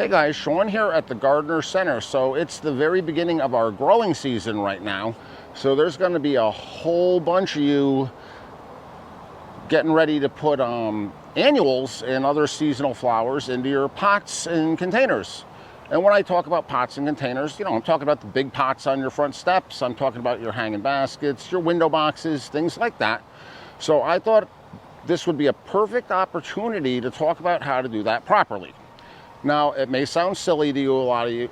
Hey guys, Sean here at the Gardener Center. So it's the very beginning of our growing season right now. So there's going to be a whole bunch of you getting ready to put annuals and other seasonal flowers into your pots and containers. And when I talk about pots and containers, you know, I'm talking about the big pots on your front steps. I'm talking about your hanging baskets, your window boxes, things like that. So I thought this would be a perfect opportunity to talk about how to do that properly. Now, it may sound silly to a lot of you,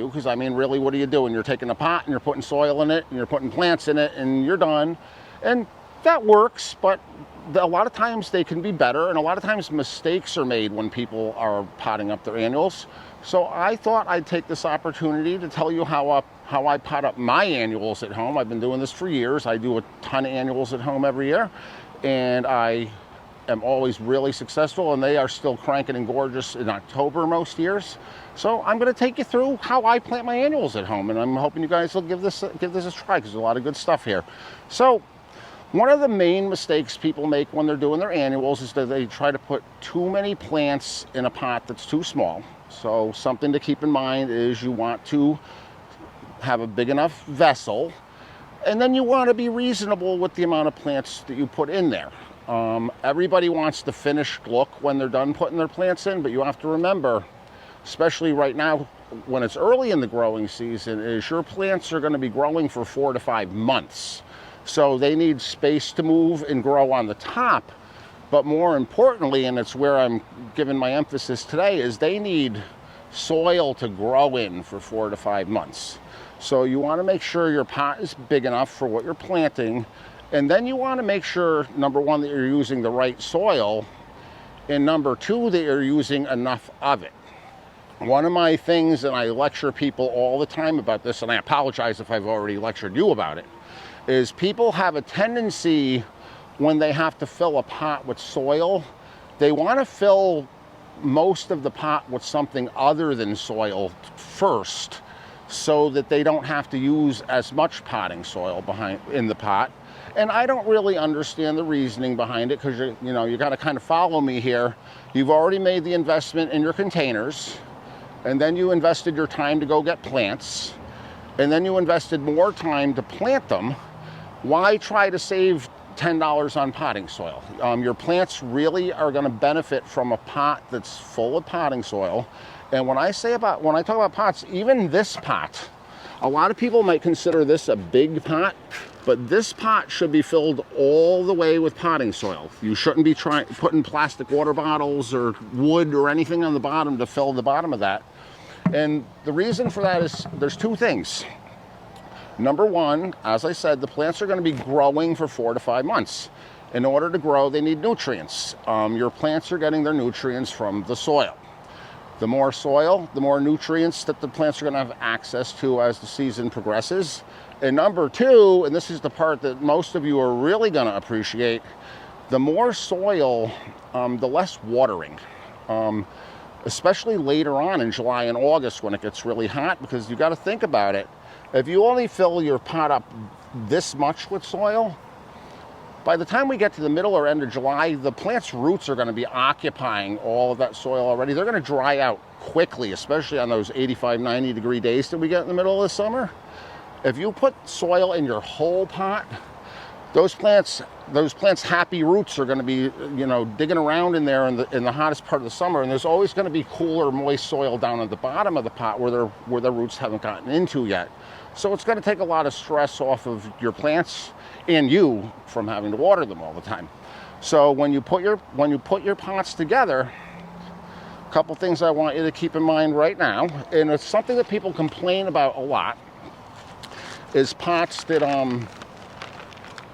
because I mean, really, what are you doing? You're taking a pot and you're putting soil in it and you're putting plants in it and you're done. And that works, but a lot of times they can be better, and a lot of times mistakes are made when people are potting up their annuals. So I thought I'd take this opportunity to tell you how I pot up my annuals at home. I've been doing this for years. I do a ton of annuals at home every year, and I am always really successful, and they are still cranking and gorgeous in October most years. So I'm going to take you through how I plant my annuals at home, and I'm hoping you guys will give this a try, because there's a lot of good stuff here. So one of the main mistakes people make when they're doing their annuals is that they try to put too many plants in a pot that's too small. So something to keep in mind is you want to have a big enough vessel, and then you want to be reasonable with the amount of plants that you put in there. Everybody wants the finished look when they're done putting their plants in, but you have to remember, especially right now when it's early in the growing season, is your plants are going to be growing for 4 to 5 months. So they need space to move and grow on the top. But more importantly, and it's where I'm giving my emphasis today, is they need soil to grow in for 4 to 5 months. So you want to make sure your pot is big enough for what you're planting. And then you want to make sure, number one, that you're using the right soil, and number two, that you're using enough of it. One of my things, and I lecture people all the time about this, and I apologize if I've already lectured you about it, is people have a tendency when they have to fill a pot with soil, they want to fill most of the pot with something other than soil first, so that they don't have to use as much potting soil in the pot. And I don't really understand the reasoning behind it, because you got to kind of follow me here. You've already made the investment in your containers, and then you invested your time to go get plants, and then you invested more time to plant them. Why try to save $10 on potting soil? Your plants really are going to benefit from a pot that's full of potting soil. And when I talk about pots, even this pot, a lot of people might consider this a big pot, but this pot should be filled all the way with potting soil. You shouldn't be putting plastic water bottles or wood or anything on the bottom to fill the bottom of that. And the reason for that is there's two things. Number one, as I said, the plants are going to be growing for 4 to 5 months. In order to grow, they need nutrients. Your plants are getting their nutrients from the soil. The more soil, the more nutrients that the plants are going to have access to as the season progresses. And number two, and this is the part that most of you are really going to appreciate, the more soil, the less watering. Especially later on in July and August when it gets really hot, because you got to think about it. If you only fill your pot up this much with soil, by the time we get to the middle or end of July, the plant's roots are going to be occupying all of that soil already. They're going to dry out quickly, especially on those 85, 90 degree days that we get in the middle of the summer. If you put soil in your whole pot, those plants' happy roots are going to be, digging around in there in the hottest part of the summer, and there's always going to be cooler, moist soil down at the bottom of the pot where the roots haven't gotten into yet. So it's going to take a lot of stress off of your plants and you from having to water them all the time. So when you put your pots together, a couple things I want you to keep in mind right now, and it's something that people complain about a lot, is pots that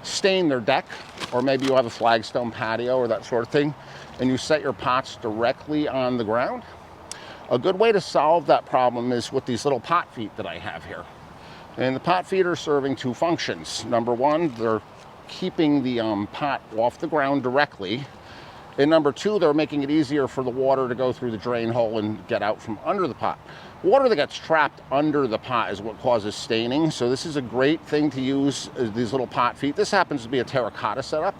stain their deck, or maybe you have a flagstone patio or that sort of thing, and you set your pots directly on the ground. A good way to solve that problem is with these little pot feet that I have here. And the pot feet are serving two functions. Number one, they're keeping the pot off the ground directly. And number two, they're making it easier for the water to go through the drain hole and get out from under the pot. Water that gets trapped under the pot is what causes staining. So this is a great thing to use, these little pot feet. This happens to be a terracotta setup,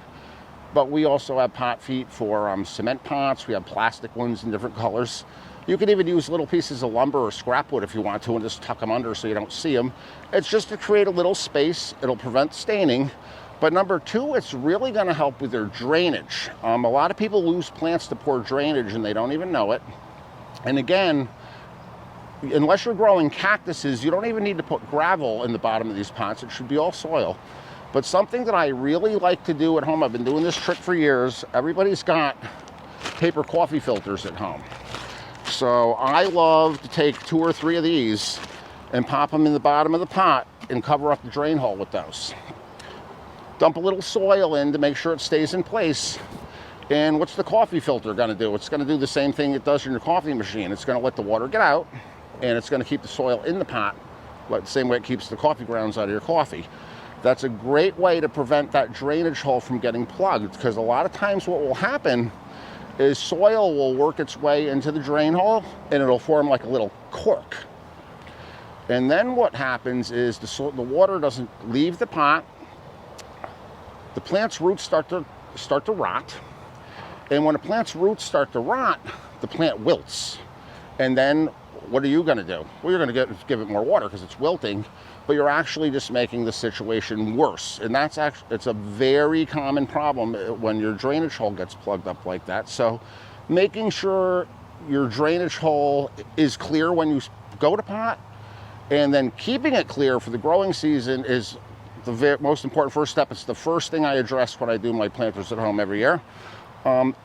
but we also have pot feet for cement pots. We have plastic ones in different colors. You can even use little pieces of lumber or scrap wood if you want to and just tuck them under so you don't see them. It's just to create a little space. It'll prevent staining. But number two, it's really going to help with their drainage. A lot of people lose plants to poor drainage and they don't even know it. And again, unless you're growing cactuses, you don't even need to put gravel in the bottom of these pots. It should be all soil. But something that I really like to do at home, I've been doing this trick for years. Everybody's got paper coffee filters at home. So I love to take 2 or 3 of these and pop them in the bottom of the pot and cover up the drain hole with those. Dump a little soil in to make sure it stays in place. And what's the coffee filter going to do? It's going to do the same thing it does in your coffee machine. It's going to let the water get out, and it's going to keep the soil in the pot, like the same way it keeps the coffee grounds out of your coffee. That's a great way to prevent that drainage hole from getting plugged, because a lot of times what will happen is soil will work its way into the drain hole and it'll form like a little cork. And then what happens is the water doesn't leave the pot. The plant's roots start to rot. And when a plant's roots start to rot, the plant wilts. And then what are you going to do? Well, you're going to give it more water because it's wilting, but you're actually just making the situation worse. And it's a very common problem when your drainage hole gets plugged up like that. So making sure your drainage hole is clear when you go to pot, and then keeping it clear for the growing season is the most important first step. It's the first thing I address when I do my planters at home every year.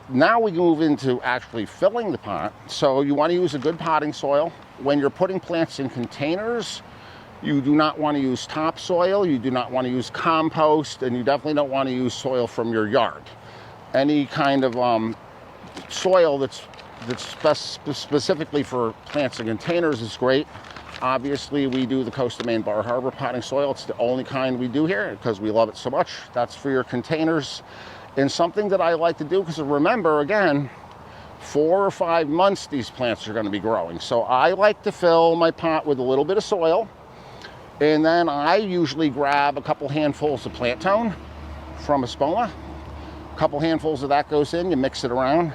Now we move into actually filling the pot. So you want to use a good potting soil. When you're putting plants in containers, you do not want to use topsoil, you do not want to use compost, and you definitely don't want to use soil from your yard. Any kind of soil that's specifically for plants in containers is great. Obviously, we do the Coast of Maine Bar Harbor potting soil. It's the only kind we do here because we love it so much. That's for your containers. And something that I like to do, because remember, again, 4 or 5 months these plants are going to be growing. So I like to fill my pot with a little bit of soil. And then I usually grab a couple handfuls of plant tone from Espoma. A couple handfuls of that goes in, you mix it around.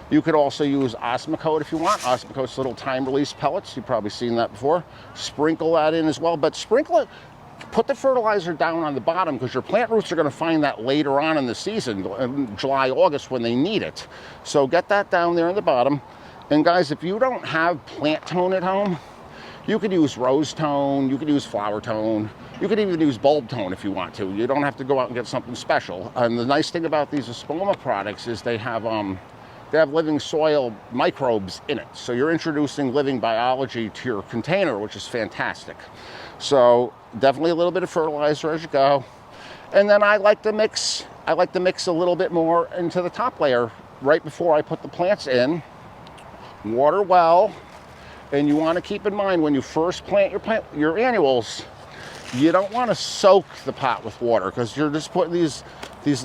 You could also use Osmocote if you want. Osmocote's little time-release pellets. You've probably seen that before. Sprinkle that in as well, but sprinkle it. Put the fertilizer down on the bottom because your plant roots are going to find that later on in the season, in July, August, when they need it. So get that down there in the bottom. And guys, if you don't have plant tone at home, you could use rose tone, you could use flower tone, you could even use bulb tone if you want to. You don't have to go out and get something special. And the nice thing about these Espoma products is they have living soil microbes in it. So you're introducing living biology to your container, which is fantastic. So definitely a little bit of fertilizer as you go. And then I like to mix a little bit more into the top layer right before I put the plants in. Water well. And you want to keep in mind when you first plant your annuals, you don't want to soak the pot with water because you're just putting these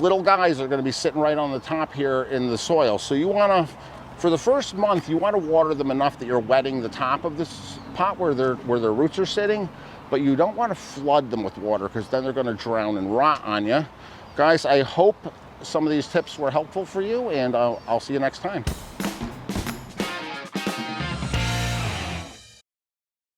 little guys are going to be sitting right on the top here in the soil. So you want to, for the first month, you want to water them enough that you're wetting the top of this pot where their roots are sitting, but you don't want to flood them with water because then they're going to drown and rot on you. Guys, I hope some of these tips were helpful for you, and I'll see you next time.